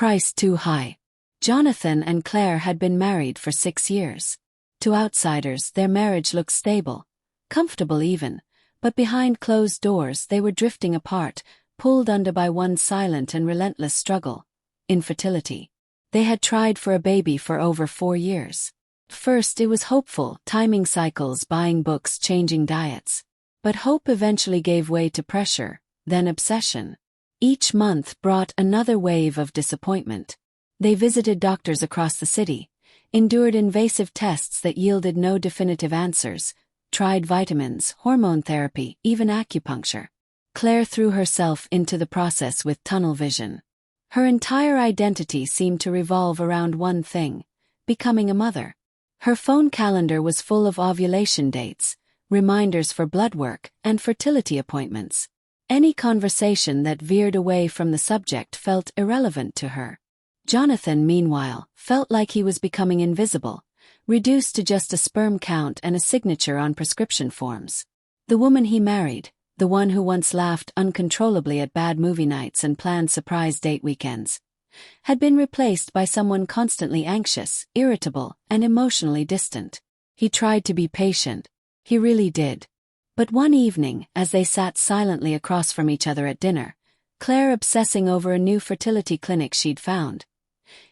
price too high. Jonathan and Claire had been married for 6 years. To outsiders, their marriage looked stable, comfortable even, but behind closed doors they were drifting apart, pulled under by one silent and relentless struggle: infertility. They had tried for a baby for over 4 years. First it was hopeful, timing cycles, buying books, changing diets. But hope eventually gave way to pressure, then obsession. Each month brought another wave of disappointment. They visited doctors across the city, endured invasive tests that yielded no definitive answers, tried vitamins, hormone therapy, even acupuncture. Claire threw herself into the process with tunnel vision. Her entire identity seemed to revolve around one thing: becoming a mother. Her phone calendar was full of ovulation dates, reminders for blood work, and fertility appointments. Any conversation that veered away from the subject felt irrelevant to her. Jonathan, meanwhile, felt like he was becoming invisible, reduced to just a sperm count and a signature on prescription forms. The woman he married, the one who once laughed uncontrollably at bad movie nights and planned surprise date weekends, had been replaced by someone constantly anxious, irritable, and emotionally distant. He tried to be patient. He really did. But one evening, as they sat silently across from each other at dinner, Claire obsessing over a new fertility clinic she'd found,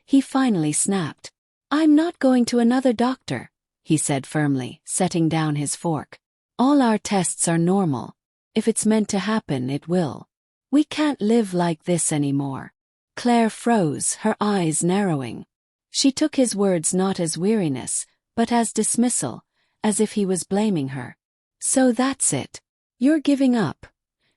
he finally snapped. "I'm not going to another doctor," he said firmly, setting down his fork. "All our tests are normal. If it's meant to happen, it will. We can't live like this anymore." Claire froze, her eyes narrowing. She took his words not as weariness, but as dismissal, as if he was blaming her. "So that's it. You're giving up?"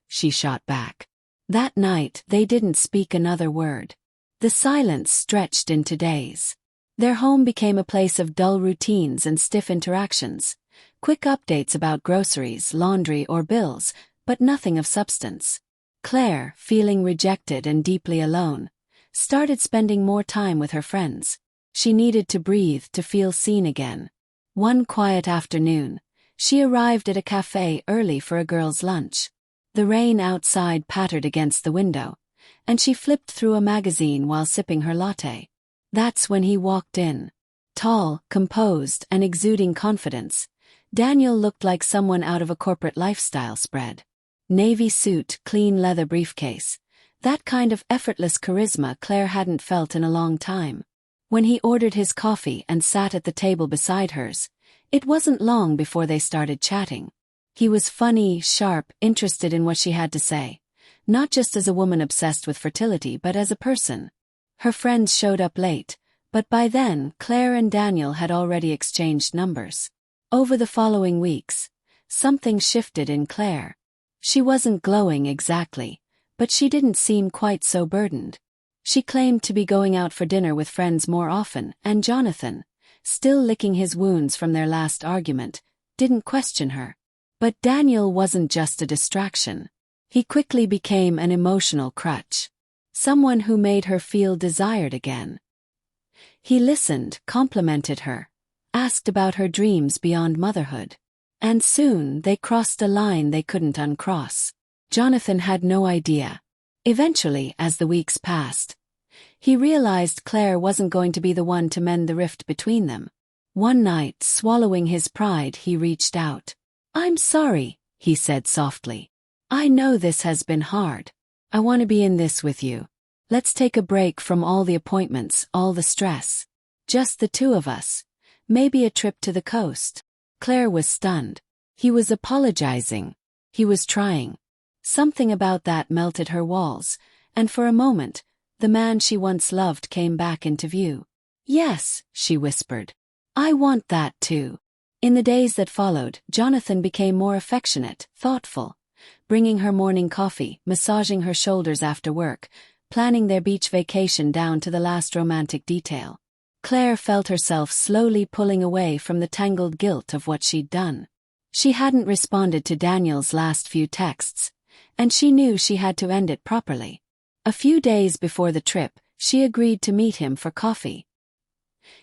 she shot back. That night they didn't speak another word. The silence stretched into days. Their home became a place of dull routines and stiff interactions, quick updates about groceries, laundry, or bills, but nothing of substance. Claire, feeling rejected and deeply alone, started spending more time with her friends. She needed to breathe, to feel seen again. One quiet afternoon, she arrived at a cafe early for a girls' lunch. The rain outside pattered against the window, and she flipped through a magazine while sipping her latte. That's when he walked in. Tall, composed, and exuding confidence, Daniel looked like someone out of a corporate lifestyle spread. Navy suit, clean leather briefcase. That kind of effortless charisma Claire hadn't felt in a long time. When he ordered his coffee and sat at the table beside hers, it wasn't long before they started chatting. He was funny, sharp, interested in what she had to say, not just as a woman obsessed with fertility but as a person. Her friends showed up late, but by then Claire and Daniel had already exchanged numbers. Over the following weeks, something shifted in Claire. She wasn't glowing exactly, but she didn't seem quite so burdened. She claimed to be going out for dinner with friends more often, and Jonathan, still licking his wounds from their last argument, didn't question her. But Daniel wasn't just a distraction. He quickly became an emotional crutch. Someone who made her feel desired again. He listened, complimented her, asked about her dreams beyond motherhood. And soon they crossed a line they couldn't uncross. Jonathan had no idea. Eventually, as the weeks passed, he realized Claire wasn't going to be the one to mend the rift between them. One night, swallowing his pride, he reached out. "I'm sorry," he said softly. "I know this has been hard. I want to be in this with you. Let's take a break from all the appointments, all the stress. Just the two of us. Maybe a trip to the coast." Claire was stunned. He was apologizing. He was trying. Something about that melted her walls, and for a moment, the man she once loved came back into view. "Yes," she whispered. "I want that too." In the days that followed, Jonathan became more affectionate, thoughtful, bringing her morning coffee, massaging her shoulders after work, planning their beach vacation down to the last romantic detail. Claire felt herself slowly pulling away from the tangled guilt of what she'd done. She hadn't responded to Daniel's last few texts, and she knew she had to end it properly. A few days before the trip, she agreed to meet him for coffee.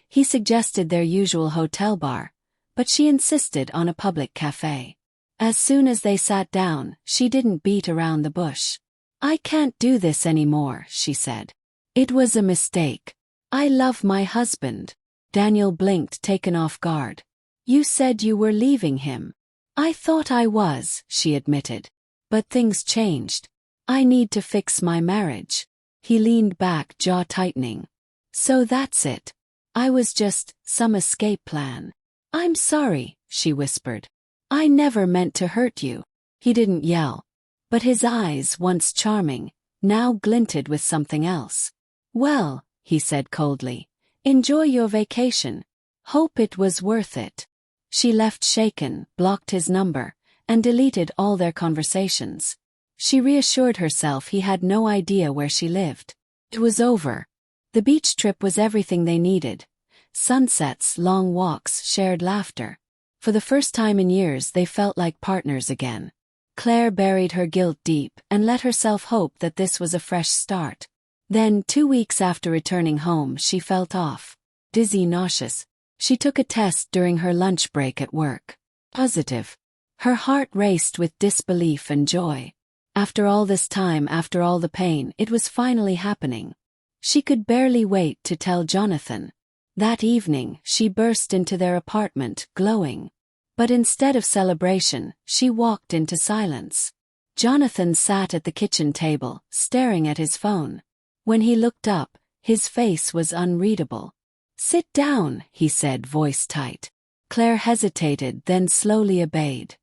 He suggested their usual hotel bar, but she insisted on a public cafe. As soon as they sat down, she didn't beat around the bush. "I can't do this anymore," she said. It was a mistake. I love my husband. Daniel blinked, taken off guard. You said you were leaving him. I thought I was, she admitted. But things changed. I need to fix my marriage. He leaned back, jaw tightening. So that's it. I was just some escape plan. I'm sorry, she whispered. I never meant to hurt you. He didn't yell. But his eyes, once charming, now glinted with something else. Well, he said coldly, enjoy your vacation. Hope it was worth it. She left shaken, blocked his number, and deleted all their conversations. She reassured herself he had no idea where she lived. It was over. The beach trip was everything they needed. Sunsets, long walks, shared laughter. For the first time in years they felt like partners again. Claire buried her guilt deep and let herself hope that this was a fresh start. Then, 2 weeks after returning home, she felt off. Dizzy, nauseous. She took a test during her lunch break at work. Positive. Her heart raced with disbelief and joy. After all this time, after all the pain, it was finally happening. She could barely wait to tell Jonathan. That evening, she burst into their apartment, glowing. But instead of celebration, she walked into silence. Jonathan sat at the kitchen table, staring at his phone. When he looked up, his face was unreadable. Sit down, he said, voice tight. Claire hesitated, then slowly obeyed.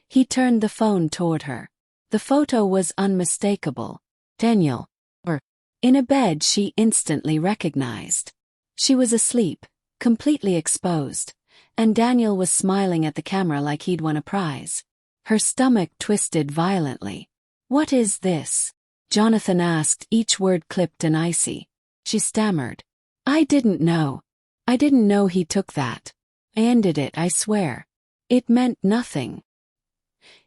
He turned the phone toward her. The photo was unmistakable. Daniel. In a bed she instantly recognized. She was asleep, completely exposed, and Daniel was smiling at the camera like he'd won a prize. Her stomach twisted violently. What is this? Jonathan asked, each word clipped and icy. She stammered. I didn't know. I didn't know he took that. I ended it, I swear. It meant nothing.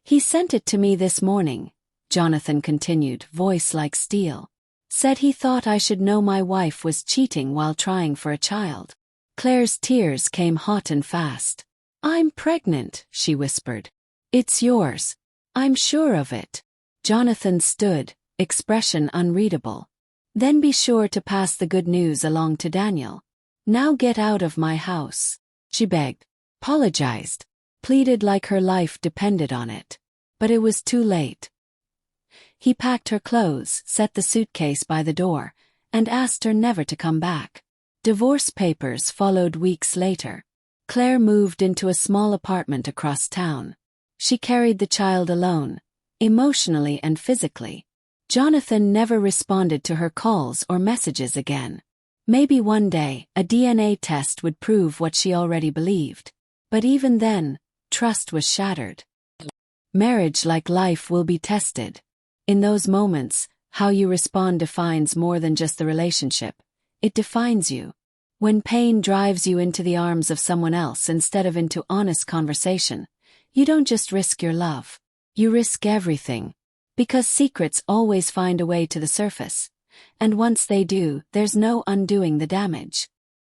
He sent it to me this morning, Jonathan continued, voice like steel. Said he thought I should know my wife was cheating while trying for a child. Claire's tears came hot and fast. I'm pregnant, she whispered. It's yours. I'm sure of it. Jonathan stood, expression unreadable. Then be sure to pass the good news along to Daniel. Now get out of my house. She begged, apologized, pleaded like her life depended on it. But it was too late. He packed her clothes, set the suitcase by the door, and asked her never to come back. Divorce papers followed weeks later. Claire moved into a small apartment across town. She carried the child alone, emotionally and physically. Jonathan never responded to her calls or messages again. Maybe one day, a DNA test would prove what she already believed. But even then, trust was shattered. Marriage, like life, will be tested. In those moments, how you respond defines more than just the relationship. It defines you. When pain drives you into the arms of someone else instead of into honest conversation, you don't just risk your love. You risk everything. Because secrets always find a way to the surface. And once they do, there's no undoing the damage.